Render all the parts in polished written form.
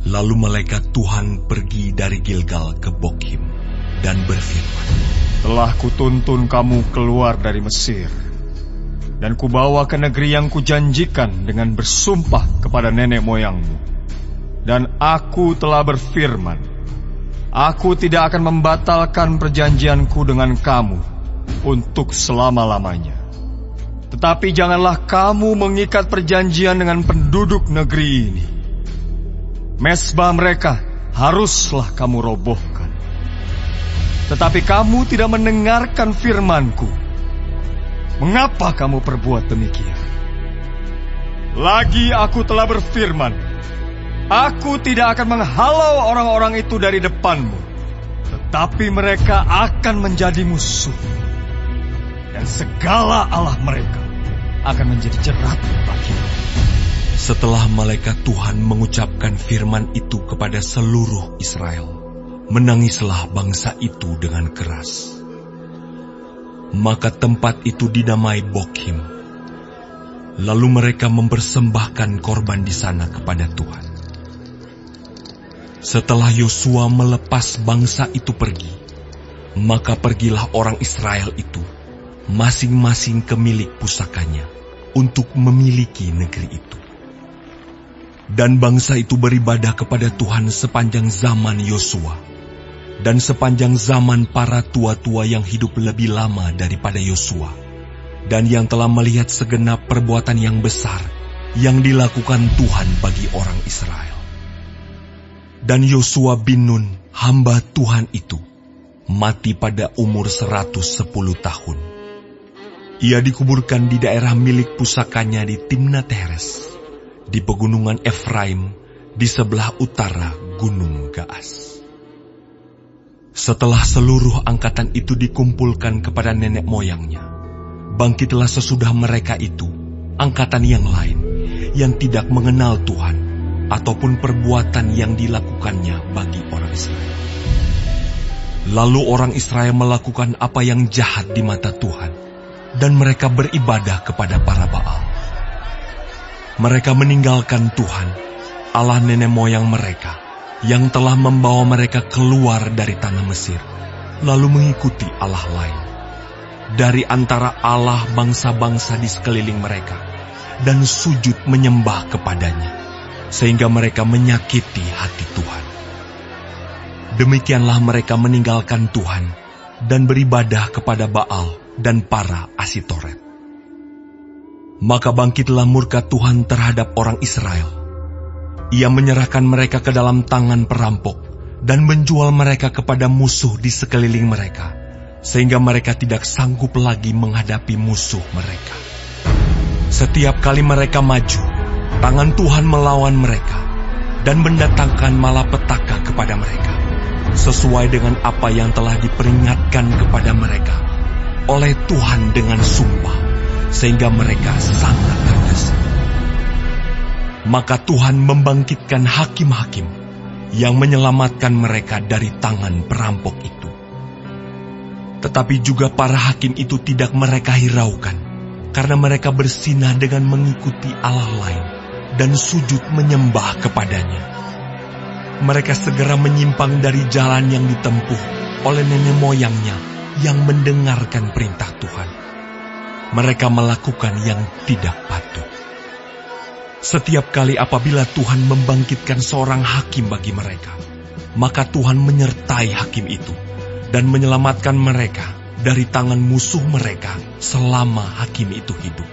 Lalu malaikat Tuhan pergi dari Gilgal ke Bokhim dan berfirman, "Telah kutuntun kamu keluar dari Mesir, dan kubawa ke negeri yang kujanjikan dengan bersumpah kepada nenek moyangmu. Dan aku telah berfirman, aku tidak akan membatalkan perjanjianku dengan kamu untuk selama-lamanya. Tetapi janganlah kamu mengikat perjanjian dengan penduduk negeri ini. Mesbah mereka haruslah kamu robohkan. Tetapi kamu tidak mendengarkan firman-Ku. Mengapa kamu perbuat demikian? Lagi aku telah berfirman, aku tidak akan menghalau orang-orang itu dari depanmu, tetapi mereka akan menjadi musuh, dan segala Allah mereka akan menjadi jerat bagimu." Setelah malaikat Tuhan mengucapkan firman itu kepada seluruh Israel, menangislah bangsa itu dengan keras. Maka tempat itu dinamai Bokhim. Lalu mereka mempersembahkan korban di sana kepada Tuhan. Setelah Yosua melepas bangsa itu pergi, maka pergilah orang Israel itu masing-masing ke milik pusakanya untuk memiliki negeri itu. Dan bangsa itu beribadah kepada Tuhan sepanjang zaman Yosua, dan sepanjang zaman para tua-tua yang hidup lebih lama daripada Yosua, dan yang telah melihat segenap perbuatan yang besar yang dilakukan Tuhan bagi orang Israel. Dan Yosua bin Nun, hamba Tuhan itu, mati pada umur 110 tahun. Ia dikuburkan di daerah milik pusakanya di Timnat Heres, di pegunungan Efraim, di sebelah utara Gunung Gaas. Setelah seluruh angkatan itu dikumpulkan kepada nenek moyangnya, bangkitlah sesudah mereka itu angkatan yang lain yang tidak mengenal Tuhan ataupun perbuatan yang dilakukannya bagi orang Israel. Lalu orang Israel melakukan apa yang jahat di mata Tuhan, dan mereka beribadah kepada para Baal. Mereka meninggalkan Tuhan, Allah nenek moyang mereka, yang telah membawa mereka keluar dari tanah Mesir, lalu mengikuti Allah lain dari antara Allah bangsa-bangsa di sekeliling mereka, dan sujud menyembah kepadanya, sehingga mereka menyakiti hati Tuhan. Demikianlah mereka meninggalkan Tuhan dan beribadah kepada Baal dan para Asitoret. Maka bangkitlah murka Tuhan terhadap orang Israel. Ia menyerahkan mereka ke dalam tangan perampok dan menjual mereka kepada musuh di sekeliling mereka, sehingga mereka tidak sanggup lagi menghadapi musuh mereka. Setiap kali mereka maju, tangan Tuhan melawan mereka dan mendatangkan malapetaka kepada mereka, sesuai dengan apa yang telah diperingatkan kepada mereka oleh Tuhan dengan sumpah, sehingga mereka sangat tergesa. Maka Tuhan membangkitkan hakim-hakim yang menyelamatkan mereka dari tangan perampok itu. Tetapi juga para hakim itu tidak mereka hiraukan, karena mereka bersinah dengan mengikuti Allah lain dan sujud menyembah kepadanya. Mereka segera menyimpang dari jalan yang ditempuh oleh nenek moyangnya yang mendengarkan perintah Tuhan. Mereka melakukan yang tidak patut. Setiap kali apabila Tuhan membangkitkan seorang hakim bagi mereka, maka Tuhan menyertai hakim itu dan menyelamatkan mereka dari tangan musuh mereka selama hakim itu hidup.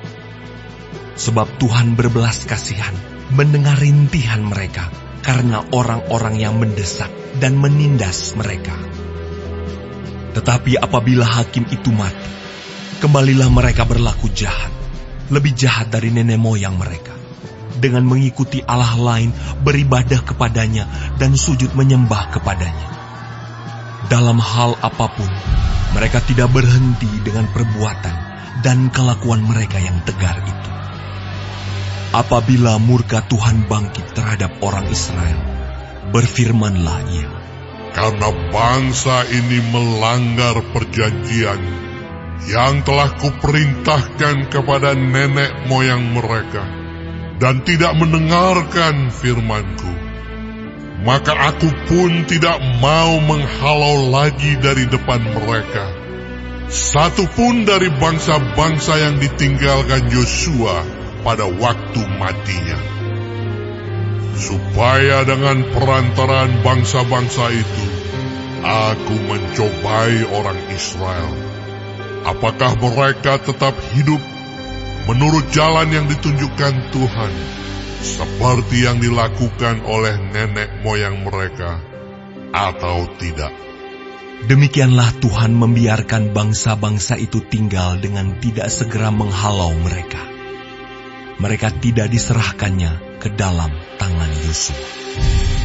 Sebab Tuhan berbelas kasihan mendengar rintihan mereka karena orang-orang yang mendesak dan menindas mereka. Tetapi apabila hakim itu mati, kembalilah mereka berlaku jahat, lebih jahat dari nenek moyang mereka, dengan mengikuti Allah lain, beribadah kepadanya, dan sujud menyembah kepadanya. Dalam hal apapun, mereka tidak berhenti dengan perbuatan dan kelakuan mereka yang tegar itu. Apabila murka Tuhan bangkit terhadap orang Israel, berfirmanlah Ia, "Karena bangsa ini melanggar perjanjian yang telah kuperintahkan kepada nenek moyang mereka, dan tidak mendengarkan firman-Ku, maka aku pun tidak mau menghalau lagi dari depan mereka satu pun dari bangsa-bangsa yang ditinggalkan Yosua pada waktu matinya, supaya dengan perantaraan bangsa-bangsa itu aku mencobai orang Israel, apakah mereka tetap hidup menurut jalan yang ditunjukkan Tuhan, seperti yang dilakukan oleh nenek moyang mereka, atau tidak. Demikianlah Tuhan membiarkan bangsa-bangsa itu tinggal dengan tidak segera menghalau mereka. Mereka tidak diserahkannya ke dalam tangan Yosua.